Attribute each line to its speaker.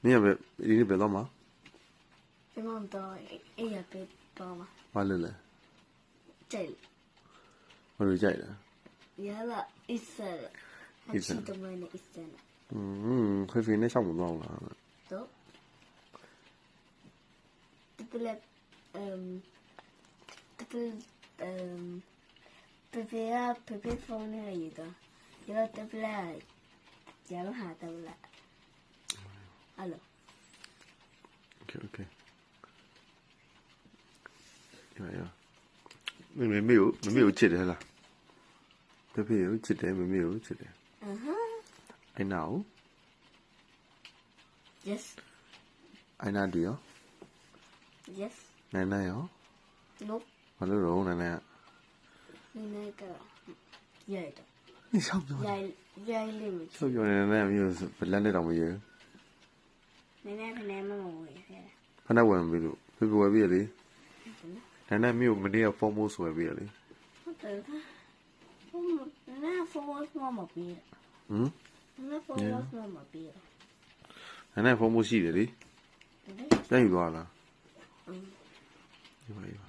Speaker 1: 你也别，你别到吗？
Speaker 2: ဒီမောင်တော့အေးရပဲတော့မှာ
Speaker 1: 完了嘞，
Speaker 2: ကျဲ
Speaker 1: 我就在了。
Speaker 2: ရလာအစ်ဆယ်အချီတမနဲ့အစ်ဆယ်
Speaker 1: 会飞那上不到了。
Speaker 2: တော့တလက်pepe phone နဲ့ရတော့ရတပလာရဟာတော့လာဟယ်လို
Speaker 1: OK。呀，没有接的啦。这边有接的，没有接的。I know.
Speaker 2: yes
Speaker 1: I know的哟。
Speaker 2: yes
Speaker 1: 奶奶哟。
Speaker 2: no
Speaker 1: 完了喽，奶奶。
Speaker 2: 那个ရိုက်တော့
Speaker 1: 你上不了。
Speaker 2: ရိုက်လိမ့်မယ်
Speaker 1: 小奶奶没有，本来那倒没有。
Speaker 2: နည်းနည်းခနဲ့မမဝေးခဲ့
Speaker 1: ဖနက်ဝင်ပြီလို့ဖေဖေဝါရီလေဒါနဲ့မြို့မနေ့ကဖုန်းမိုးဆွဲပြီလေ
Speaker 2: ဟုတ်တယ်ဖုန်းနာဖုန်းမပြီး
Speaker 1: ဟမ်
Speaker 2: နာဖုန်းမပြီး
Speaker 1: ဒါနဲ့ဖုန်းမိုးရှိတယ်လေပြန်ယူသွားလား
Speaker 2: อืม
Speaker 1: ဒီပါ